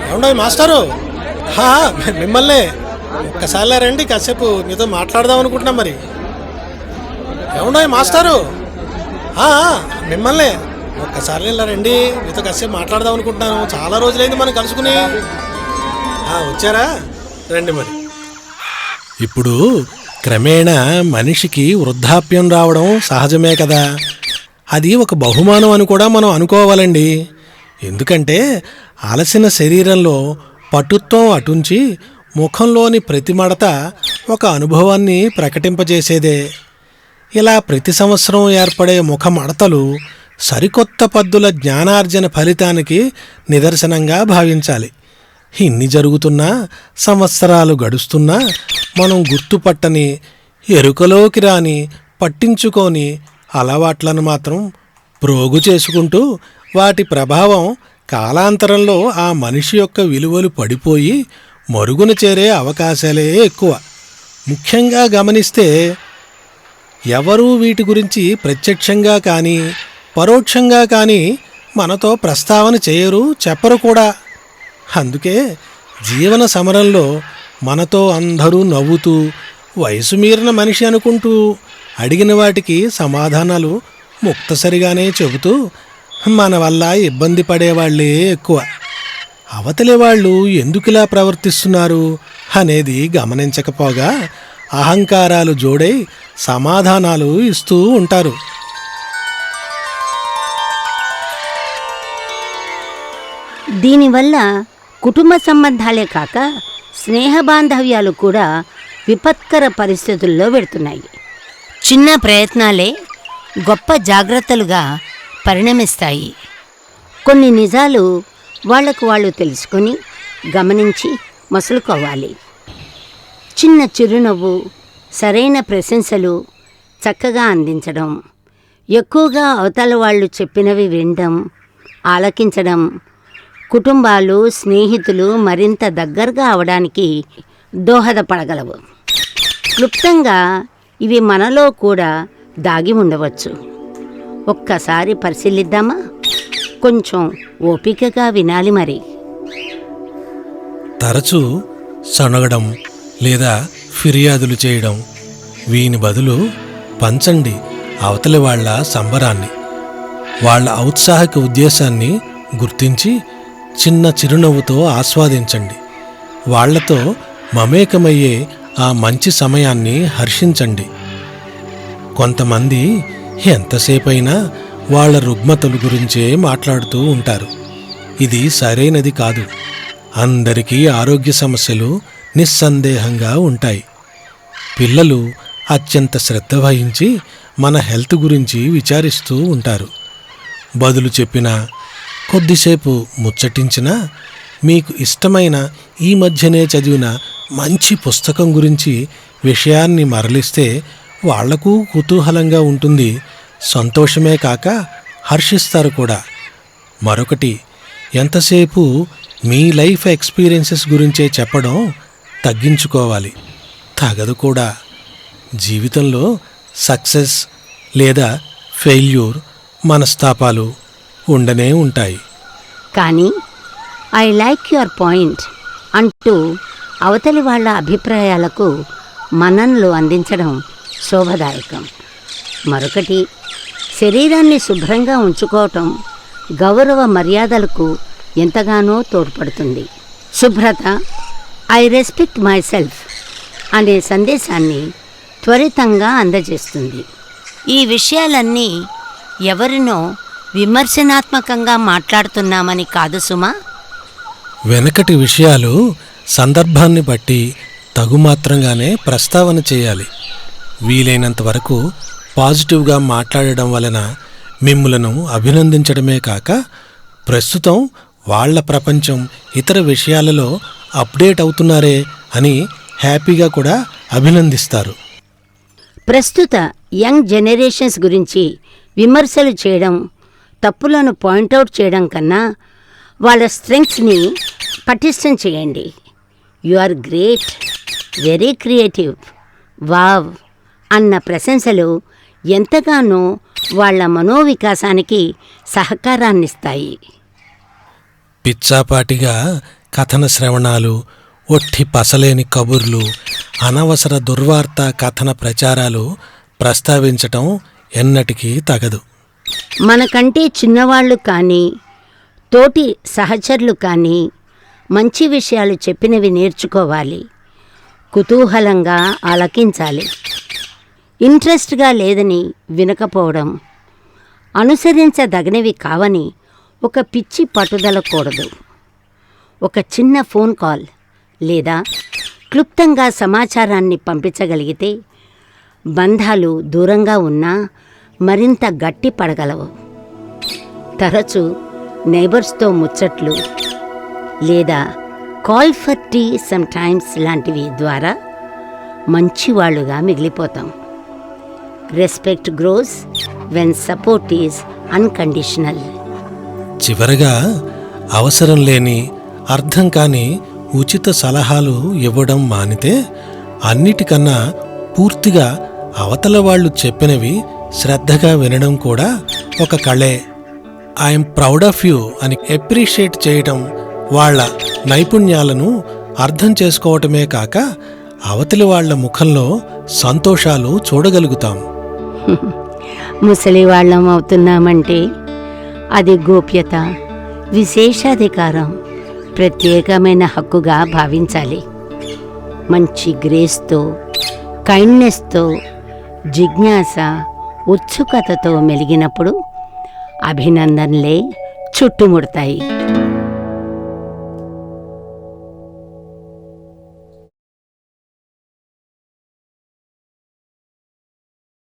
ఏమండో మాస్టారు, హా, మిమ్మల్నే ఒక్కసారిలా రండి, కాసేపు మీతో మాట్లాడదాం అనుకుంటున్నాం. మరి ఏమండో మాస్టారు, మిమ్మల్నే ఒక్కసారి ఇలా రండి, మీతో కాసేపు మాట్లాడదాం అనుకుంటున్నాను. చాలా రోజులైంది మనం కలుసుకుని. వచ్చారా? రండి. మరి ఇప్పుడు క్రమేణా మనిషికి వృద్ధాప్యం రావడం సహజమే కదా. అది ఒక బహుమానం అని కూడా మనం అనుకోవాలండి. ఎందుకంటే అలసిన శరీరంలో పటుత్వం అటుంచి ముఖంలోని ప్రతి మడత ఒక అనుభవాన్ని ప్రకటింపజేసేదే. ఇలా ప్రతి సంవత్సరం ఏర్పడే ముఖ మడతలు సరికొత్త పద్దుల జ్ఞానార్జన ఫలితానికి నిదర్శనంగా భావించాలి. ఇన్ని జరుగుతున్నా, సంవత్సరాలు గడుస్తున్నా మనం గుర్తుపట్టని, ఎరుకలోకి రాని, పట్టించుకొని అలవాట్లను మాత్రం ప్రోగు చేసుకుంటూ వాటి ప్రభావం కాలాంతరంలో ఆ మనిషి యొక్క విలువలు పడిపోయి మరుగున చేరే అవకాశాలే ఎక్కువ. ముఖ్యంగా గమనిస్తే ఎవరూ వీటి గురించి ప్రత్యక్షంగా కానీ పరోక్షంగా కానీ మనతో ప్రస్తావన చేయరు, చెప్పరు కూడా. అందుకే జీవన సమరంలో మనతో అందరూ నవ్వుతూ వయసు మీరిన మనిషి అనుకుంటూ అడిగిన వాటికి సమాధానాలు ముక్తసరిగానే చెబుతూ మన వల్ల ఇబ్బంది పడేవాళ్లే ఎక్కువ. అవతలి వాళ్ళు ఎందుకిలా ప్రవర్తిస్తున్నారు అనేది గమనించకపోగా అహంకారాలు జోడై సమాధానాలు ఇస్తూ ఉంటారు. దీనివల్ల కుటుంబ సంబంధాలే కాక స్నేహ బాంధవ్యాలు కూడా విపత్కర పరిస్థితుల్లో పెడుతున్నాయి. చిన్న ప్రయత్నాలే గొప్ప జాగ్రత్తలుగా పరిణమిస్తాయి. కొన్ని నిజాలు వాళ్లకు వాళ్ళు తెలుసుకొని గమనించి మసులుకోవాలి. చిన్న చిరునవ్వు, సరైన ప్రశంసలు చక్కగా అందించడం, ఎక్కువగా అవతల వాళ్ళు చెప్పినవి వినడం, ఆలకించడం కుటుంబాలు, స్నేహితులు మరింత దగ్గరగా అవడానికి దోహదపడగలవు. క్లుప్తంగా ఇవి మనలో కూడా దాగి ఉండవచ్చు. ఒక్కసారి పరిశీలిద్దామా? కొంచెం ఓపికగా వినాలి. మరి తరచూ సనగడం లేదా ఫిర్యాదులు చేయడం, వీని బదులు పంచండి అవతలి వాళ్ల సంబరాన్ని. వాళ్ల ఔత్సాహిక ఉద్దేశాన్ని గుర్తించి చిన్న చిరునవ్వుతో ఆస్వాదించండి. వాళ్లతో మమేకమయ్యే ఆ మంచి సమయాన్ని హర్షించండి. కొంతమంది ఎంతసేపైనా వాళ్ల రుగ్మతల గురించే మాట్లాడుతూ ఉంటారు. ఇది సరైనది కాదు. అందరికీ ఆరోగ్య సమస్యలు నిస్సందేహంగా ఉంటాయి. పిల్లలు అత్యంత శ్రద్ధ వహించి మన హెల్త్ గురించి విచారిస్తూ ఉంటారు. బదులు చెప్పినా, కొద్దిసేపు ముచ్చటించినా, మీకు ఇష్టమైన ఈ మధ్యనే చదివిన మంచి పుస్తకం గురించి విషయాన్ని మరలిస్తే వాళ్లకు కుతూహలంగా ఉంటుంది. సంతోషమే కాక హర్షిస్తారు కూడా. మరొకటి, ఎంతసేపు మీ లైఫ్ ఎక్స్పీరియన్సెస్ గురించే చెప్పడం తగ్గించుకోవాలి. తగదు కూడా. జీవితంలో సక్సెస్ లేదా ఫెయిల్యూర్, మనస్తాపాలు ఉండనే ఉంటాయి. కానీ ఐ లైక్ యువర్ పాయింట్ అంటూ అవతలి వాళ్ళ అభిప్రాయాలకు మన్ననలు అందించడం శోభదాయకం. మరొకటి, శరీరాన్ని శుభ్రంగా ఉంచుకోవటం గౌరవ మర్యాదలకు ఎంతగానో తోడ్పడుతుంది. శుభ్రత, ఐ రెస్పెక్ట్ మై సెల్ఫ్ అనే సందేశాన్ని త్వరితంగా అందజేస్తుంది. ఈ విషయాలన్నీ ఎవరినో విమర్శనాత్మకంగా మాట్లాడుతున్నామని కాదు సుమా. వెనకటి విషయాలు సందర్భాన్ని బట్టి తగుమాత్రంగానే ప్రస్తావన చేయాలి. వీలైనంత వరకు పాజిటివ్గా మాట్లాడడం వలన మిమ్ములను అభినందించడమే కాక ప్రస్తుతం వాళ్ల ప్రపంచం ఇతర విషయాలలో అప్డేట్ అవుతున్నారే అని హ్యాపీగా కూడా అభినందిస్తారు. ప్రస్తుత యంగ్ జనరేషన్స్ గురించి విమర్శలు చేయడం, తప్పులను పాయింట్అవుట్ చేయడం కన్నా వాళ్ళ స్ట్రెంగ్త్స్ని పటిష్టం చేయండి. You are great, very creative, wow అన్న ప్రశంసలు ఎంతగానో వాళ్ళ మనోవికాసానికి సహకారాన్నిస్తాయి. పిచ్చాపాటిగా కథన శ్రవణాలు, ఒట్టి పసలేని కబుర్లు, అనవసర దుర్వార్త కథన ప్రచారాలు ప్రస్తావించటం ఎన్నటికీ తగదు. మనకంటే చిన్నవాళ్ళు కానీ తోటి సహచరులు కానీ మంచి విషయాలు చెప్పినవి నేర్చుకోవాలి, కుతూహలంగా ఆలకించాలి. ఇంట్రెస్ట్గా లేదని వినకపోవడం, అనుసరించదగినవి కావని ఒక పిచ్చి పట్టుదలకూడదు. ఒక చిన్న ఫోన్ కాల్ లేదా క్లుప్తంగా సమాచారాన్ని పంపించగలిగితే బంధాలు దూరంగా ఉన్నా మరింత గట్టి పడగలవు. తరచూ నైబర్స్తో ముచ్చట్లు లేదా call for tea sometimes లాంటివి ద్వారా మంచివాళ్ళుగా మిగిలిపోతాం. Respect grows when support is unconditional. చివరగా అవసరం లేని, అర్థం కాని ఉచిత సలహాలు ఇవ్వడం మానితే అన్నిటికన్నా పూర్తిగా అవతల వాళ్ళు చెప్పినవి శ్రద్ధగా వినడం కూడా ఒక కళే. ఐఎమ్ ప్రౌడ్ ఆఫ్ యూ అని అప్రిషియేట్ చేయటం, వాళ్ళ నైపుణ్యాలను అర్థం చేసుకోవటమే కాక అవతలి వాళ్ల ముఖంలో సంతోషాలు చూడగలుగుతాం. ముసలి వాళ్ళం అవుతున్నామంటే అది గోప్యత, విశేషాధికారం, ప్రత్యేకమైన హక్కుగా భావించాలి. మంచి గ్రేస్తో, కైండ్నెస్తో, జిజ్ఞాస, ఉత్సుకతతో మెలిగినప్పుడు అభినందనలే చుట్టుముడతాయి.